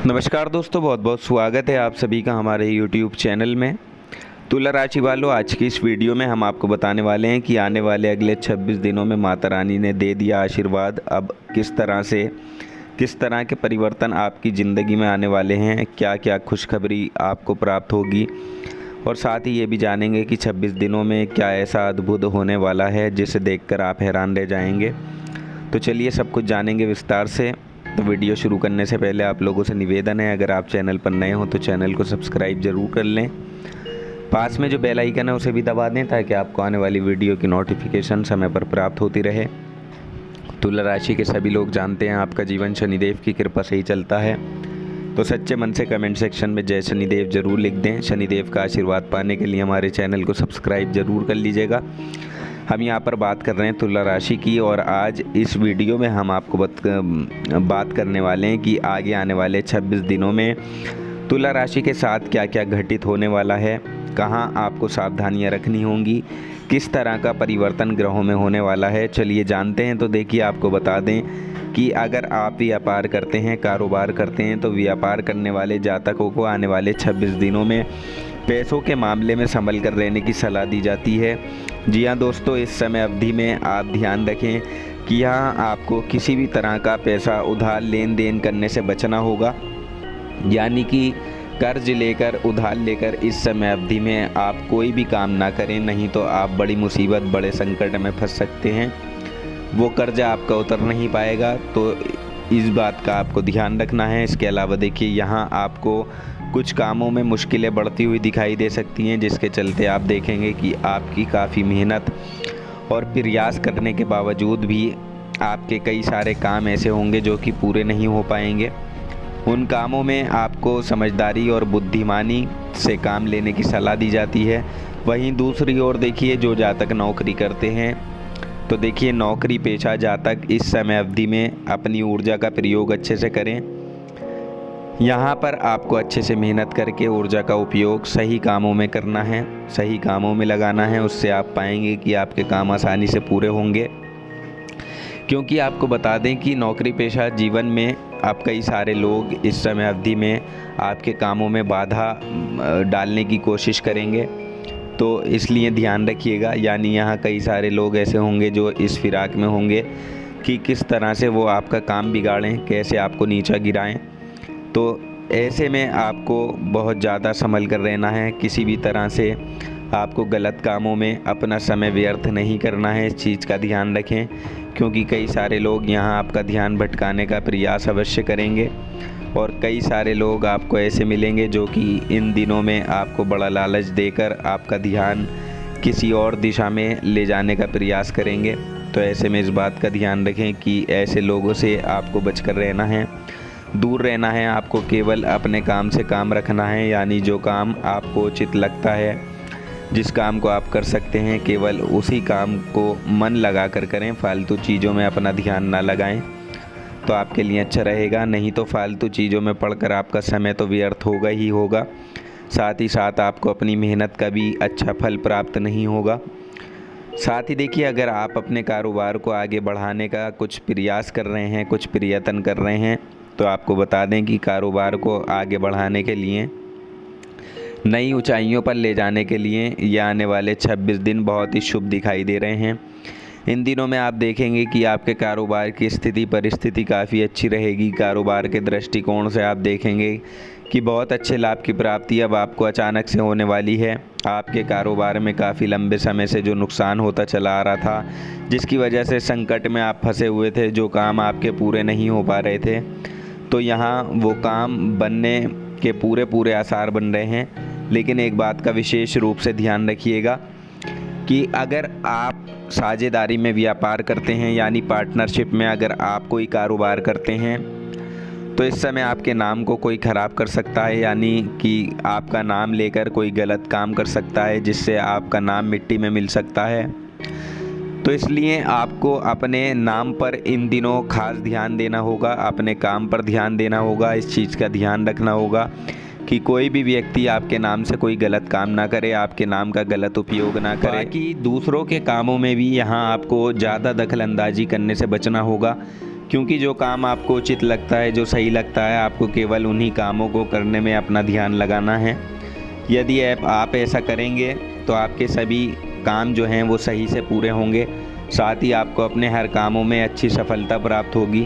नमस्कार दोस्तों, बहुत बहुत स्वागत है आप सभी का हमारे YouTube चैनल में। तुला राशि वालों, आज की इस वीडियो में हम आपको बताने वाले हैं कि आने वाले अगले 26 दिनों में माता रानी ने दे दिया आशीर्वाद। अब किस तरह के परिवर्तन आपकी ज़िंदगी में आने वाले हैं, क्या क्या खुशखबरी आपको प्राप्त होगी, और साथ ही ये भी जानेंगे कि 26 दिनों में क्या ऐसा अद्भुत होने वाला है जिसे देखकर आप हैरान रह जाएंगे। तो चलिए सब कुछ जानेंगे विस्तार से। तो वीडियो शुरू करने से पहले आप लोगों से निवेदन है, अगर आप चैनल पर नए हो तो चैनल को सब्सक्राइब ज़रूर कर लें। पास में जो बेल आइकन है उसे भी दबा दें ताकि आपको आने वाली वीडियो की नोटिफिकेशन समय पर प्राप्त होती रहे। तुला राशि के सभी लोग जानते हैं आपका जीवन शनिदेव की कृपा से ही चलता है, तो सच्चे मन से कमेंट सेक्शन में जय शनिदेव ज़रूर लिख दें। शनिदेव का आशीर्वाद पाने के लिए हमारे चैनल को सब्सक्राइब ज़रूर कर लीजिएगा। हम यहाँ पर बात कर रहे हैं तुला राशि की, और आज इस वीडियो में हम आपको बात करने वाले हैं कि आगे आने वाले 26 दिनों में तुला राशि के साथ क्या क्या घटित होने वाला है, कहाँ आपको सावधानियाँ रखनी होंगी, किस तरह का परिवर्तन ग्रहों में होने वाला है। चलिए जानते हैं। तो देखिए, आपको बता दें कि अगर आप व्यापार करते हैं, कारोबार करते हैं, तो व्यापार करने वाले जातकों को आने वाले 26 दिनों में पैसों के मामले में संभल कर रहने की सलाह दी जाती है। जी हाँ दोस्तों, इस समय अवधि में आप ध्यान रखें कि यहाँ आपको किसी भी तरह का पैसा उधार लेन देन करने से बचना होगा, यानी कि कर्ज लेकर, उधार लेकर इस समय अवधि में आप कोई भी काम ना करें, नहीं तो आप बड़ी मुसीबत, बड़े संकट में फंस सकते हैं। वो कर्जा आपका उतर नहीं पाएगा, तो इस बात का आपको ध्यान रखना है। इसके अलावा देखिए, यहाँ आपको कुछ कामों में मुश्किलें बढ़ती हुई दिखाई दे सकती हैं, जिसके चलते आप देखेंगे कि आपकी काफ़ी मेहनत और प्रयास करने के बावजूद भी आपके कई सारे काम ऐसे होंगे जो कि पूरे नहीं हो पाएंगे। उन कामों में आपको समझदारी और बुद्धिमानी से काम लेने की सलाह दी जाती है। वहीं दूसरी ओर देखिए, जो जातक नौकरी करते हैं, तो देखिए नौकरी पेशा जातक इस समय अवधि में अपनी ऊर्जा का प्रयोग अच्छे से करें। यहाँ पर आपको अच्छे से मेहनत करके ऊर्जा का उपयोग सही कामों में करना है, सही कामों में लगाना है। उससे आप पाएंगे कि आपके काम आसानी से पूरे होंगे। क्योंकि आपको बता दें कि नौकरी पेशा जीवन में आप कई सारे लोग इस समय अवधि में आपके कामों में बाधा डालने की कोशिश करेंगे, तो इसलिए ध्यान रखिएगा। यानी यहाँ कई सारे लोग ऐसे होंगे जो इस फिराक में होंगे कि किस तरह से वो आपका काम बिगाड़ें, कैसे आपको नीचा गिराएं। तो ऐसे में आपको बहुत ज़्यादा संभल कर रहना है। किसी भी तरह से आपको गलत कामों में अपना समय व्यर्थ नहीं करना है, इस चीज़ का ध्यान रखें। क्योंकि कई सारे लोग यहाँ आपका ध्यान भटकाने का प्रयास अवश्य करेंगे, और कई सारे लोग आपको ऐसे मिलेंगे जो कि इन दिनों में आपको बड़ा लालच देकर आपका ध्यान किसी और दिशा में ले जाने का प्रयास करेंगे। तो ऐसे में इस बात का ध्यान रखें कि ऐसे लोगों से आपको बचकर रहना है, दूर रहना है। आपको केवल अपने काम से काम रखना है, यानी जो काम आपको उचित लगता है, जिस काम को आप कर सकते हैं, केवल उसी काम को मन लगा कर करें। फालतू चीज़ों में अपना ध्यान ना लगाएं, तो आपके लिए अच्छा रहेगा। नहीं तो फालतू चीज़ों में पढ़कर आपका समय तो व्यर्थ होगा ही होगा, साथ ही साथ आपको अपनी मेहनत का भी अच्छा फल प्राप्त नहीं होगा। साथ ही देखिए, अगर आप अपने कारोबार को आगे बढ़ाने का कुछ प्रयास कर रहे हैं, कुछ प्रयत्न कर रहे हैं, तो आपको बता दें कि कारोबार को आगे बढ़ाने के लिए, नई ऊंचाइयों पर ले जाने के लिए ये आने वाले 26 दिन बहुत ही शुभ दिखाई दे रहे हैं। इन दिनों में आप देखेंगे कि आपके कारोबार की स्थिति परिस्थिति काफ़ी अच्छी रहेगी। कारोबार के दृष्टिकोण से आप देखेंगे कि बहुत अच्छे लाभ की प्राप्ति अब आपको अचानक से होने वाली है। आपके कारोबार में काफ़ी लंबे समय से जो नुकसान होता चला आ रहा था, जिसकी वजह से संकट में आप फंसे हुए थे, जो काम आपके पूरे नहीं हो पा रहे थे, तो यहाँ वो काम बनने के पूरे आसार बन रहे हैं। लेकिन एक बात का विशेष रूप से ध्यान रखिएगा कि अगर आप साझेदारी में व्यापार करते हैं, यानी पार्टनरशिप में अगर आप कोई कारोबार करते हैं, तो इस समय आपके नाम को कोई ख़राब कर सकता है, यानी कि आपका नाम लेकर कोई गलत काम कर सकता है, जिससे आपका नाम मिट्टी में मिल सकता है। तो इसलिए आपको अपने नाम पर इन दिनों खास ध्यान देना होगा, अपने काम पर ध्यान देना होगा। इस चीज़ का ध्यान रखना होगा कि कोई भी व्यक्ति आपके नाम से कोई गलत काम ना करे, आपके नाम का गलत उपयोग ना करे। कि दूसरों के कामों में भी यहाँ आपको ज़्यादा दखल अंदाजी करने से बचना होगा, क्योंकि जो काम आपको उचित लगता है, जो सही लगता है, आपको केवल उन्हीं कामों को करने में अपना ध्यान लगाना है। यदि आप ऐसा करेंगे तो आपके सभी काम जो हैं वो सही से पूरे होंगे, साथ ही आपको अपने हर कामों में अच्छी सफलता प्राप्त होगी।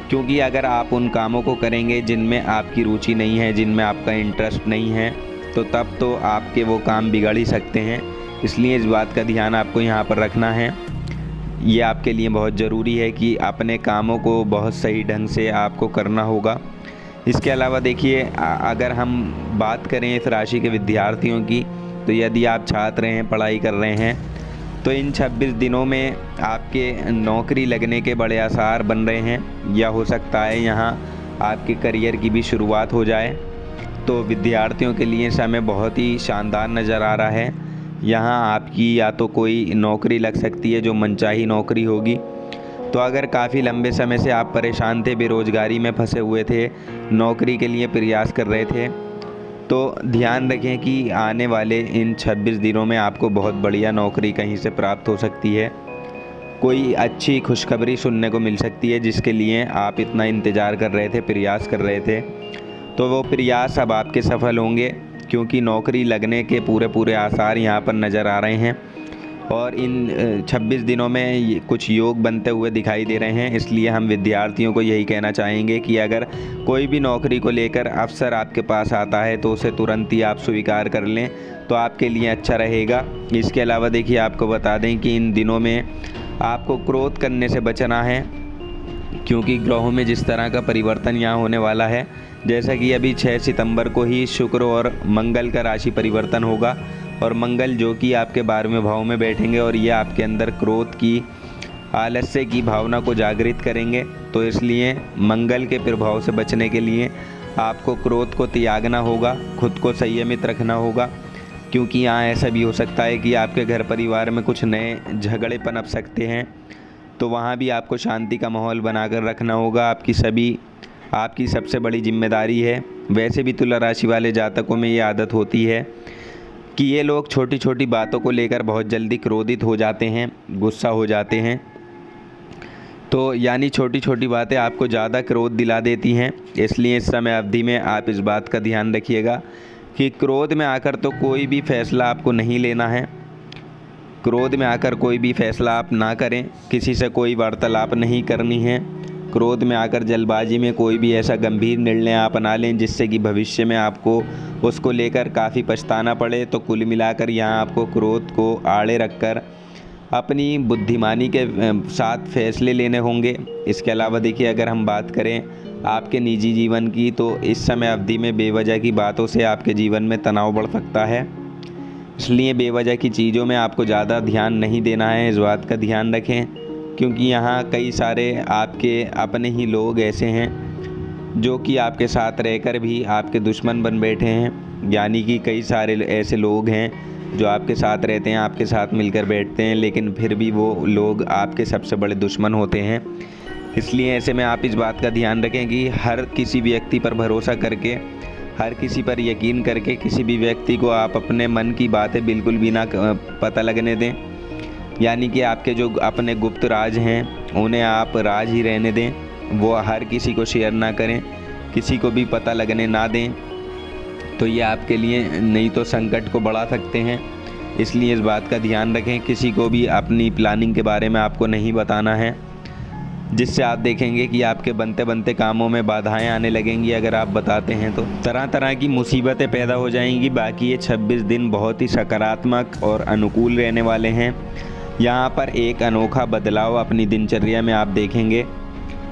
क्योंकि अगर आप उन कामों को करेंगे जिनमें आपकी रुचि नहीं है, जिनमें आपका इंटरेस्ट नहीं है, तो तब तो आपके वो काम बिगड़ ही सकते हैं। इसलिए इस बात का ध्यान आपको यहाँ पर रखना है। ये आपके लिए बहुत ज़रूरी है कि अपने कामों को बहुत सही ढंग से आपको करना होगा। इसके अलावा देखिए, अगर हम बात करें इस राशि के विद्यार्थियों की, तो यदि आप छात्र हैं, पढ़ाई कर रहे हैं, तो इन 26 दिनों में आपके नौकरी लगने के बड़े आसार बन रहे हैं, या हो सकता है यहाँ आपके करियर की भी शुरुआत हो जाए। तो विद्यार्थियों के लिए समय बहुत ही शानदार नज़र आ रहा है। यहाँ आपकी या तो कोई नौकरी लग सकती है जो मनचाही नौकरी होगी। तो अगर काफ़ी लंबे समय से आप परेशान थे, बेरोज़गारी में फंसे हुए थे, नौकरी के लिए प्रयास कर रहे थे, तो ध्यान रखें कि आने वाले इन 26 दिनों में आपको बहुत बढ़िया नौकरी कहीं से प्राप्त हो सकती है। कोई अच्छी खुशखबरी सुनने को मिल सकती है जिसके लिए आप इतना इंतज़ार कर रहे थे, प्रयास कर रहे थे। तो वो प्रयास अब आपके सफल होंगे, क्योंकि नौकरी लगने के पूरे आसार यहाँ पर नज़र आ रहे हैं। और इन 26 दिनों में कुछ योग बनते हुए दिखाई दे रहे हैं। इसलिए हम विद्यार्थियों को यही कहना चाहेंगे कि अगर कोई भी नौकरी को लेकर अवसर आपके पास आता है तो उसे तुरंत ही आप स्वीकार कर लें, तो आपके लिए अच्छा रहेगा। इसके अलावा देखिए, आपको बता दें कि इन दिनों में आपको क्रोध करने से बचना है, क्योंकि ग्रहों में जिस तरह का परिवर्तन यहाँ होने वाला है, जैसा कि अभी 6 सितंबर को ही शुक्र और मंगल का राशि परिवर्तन होगा, और मंगल जो कि आपके 12वें भाव में बैठेंगे, और ये आपके अंदर क्रोध की, आलस्य की भावना को जागृत करेंगे। तो इसलिए मंगल के प्रभाव से बचने के लिए आपको क्रोध को त्यागना होगा, खुद को संयमित रखना होगा, क्योंकि यहाँ ऐसा भी हो सकता है कि आपके घर परिवार में कुछ नए झगड़े पनप सकते हैं। तो वहाँ भी आपको शांति का माहौल बनाकर रखना होगा। आपकी सबसे बड़ी जिम्मेदारी है। वैसे भी तुला राशि वाले जातकों में ये आदत होती है कि ये लोग छोटी छोटी बातों को लेकर बहुत जल्दी क्रोधित हो जाते हैं, गुस्सा हो जाते हैं। तो यानी छोटी छोटी बातें आपको ज़्यादा क्रोध दिला देती हैं। इसलिए इस समय अवधि में आप इस बात का ध्यान रखिएगा कि क्रोध में आकर तो कोई भी फैसला आपको नहीं लेना है। क्रोध में आकर कोई भी फैसला आप ना करें, किसी से कोई वार्तालाप नहीं करनी है। क्रोध में आकर जल्दबाजी में कोई भी ऐसा गंभीर निर्णय आप ना लें जिससे कि भविष्य में आपको उसको लेकर काफ़ी पछताना पड़े। तो कुल मिलाकर यहाँ आपको क्रोध को आड़े रखकर अपनी बुद्धिमानी के साथ फैसले लेने होंगे। इसके अलावा देखिए, अगर हम बात करें आपके निजी जीवन की, तो इस समय अवधि में बेवजह की बातों से आपके जीवन में तनाव बढ़ सकता है। इसलिए बेवजह की चीज़ों में आपको ज़्यादा ध्यान नहीं देना है, इस बात का ध्यान रखें। क्योंकि यहाँ कई सारे आपके अपने ही लोग ऐसे हैं जो कि आपके साथ रहकर भी आपके दुश्मन बन बैठे हैं। यानी कि कई सारे ऐसे लोग हैं जो आपके साथ रहते हैं, आपके साथ मिलकर बैठते हैं, लेकिन फिर भी वो लोग आपके सबसे बड़े दुश्मन होते हैं। इसलिए ऐसे में आप इस बात का ध्यान रखें कि हर किसी व्यक्ति पर भरोसा करके, हर किसी पर यकीन करके किसी भी व्यक्ति को आप अपने मन की बातें बिल्कुल भी ना पता लगने दें। यानी कि आपके जो अपने गुप्त राज हैं उन्हें आप राज ही रहने दें, वो हर किसी को शेयर ना करें, किसी को भी पता लगने ना दें। तो ये आपके लिए नहीं तो संकट को बढ़ा सकते हैं। इसलिए इस बात का ध्यान रखें, किसी को भी अपनी प्लानिंग के बारे में आपको नहीं बताना है, जिससे आप देखेंगे कि आपके बनते बनते कामों में बाधाएं आने लगेंगी। अगर आप बताते हैं तो तरह तरह की मुसीबतें पैदा हो जाएंगी। बाकी ये 26 दिन बहुत ही सकारात्मक और अनुकूल रहने वाले हैं। यहाँ पर एक अनोखा बदलाव अपनी दिनचर्या में आप देखेंगे।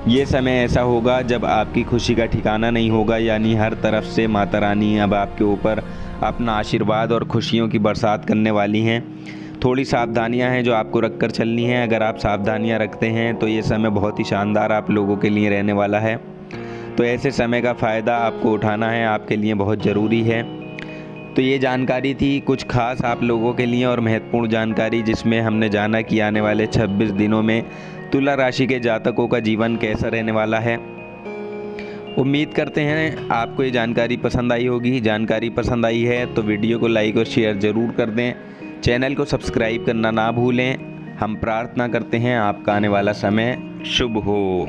ये समय ऐसा होगा जब आपकी खुशी का ठिकाना नहीं होगा, यानी हर तरफ से माता रानी अब आपके ऊपर अपना आशीर्वाद और खुशियों की बरसात करने वाली हैं। थोड़ी सावधानियां हैं जो आपको रखकर चलनी है। अगर आप सावधानियां रखते हैं तो ये समय बहुत ही शानदार आप लोगों के लिए रहने वाला है। तो ऐसे समय का फ़ायदा आपको उठाना है, आपके लिए बहुत ज़रूरी है। तो ये जानकारी थी कुछ खास आप लोगों के लिए और महत्वपूर्ण जानकारी, जिसमें हमने जाना कि आने वाले 26 दिनों में तुला राशि के जातकों का जीवन कैसा रहने वाला है। उम्मीद करते हैं आपको ये जानकारी पसंद आई होगी। जानकारी पसंद आई है तो वीडियो को लाइक और शेयर ज़रूर कर दें। चैनल को सब्सक्राइब करना ना भूलें। हम प्रार्थना करते हैं आपका आने वाला समय शुभ हो।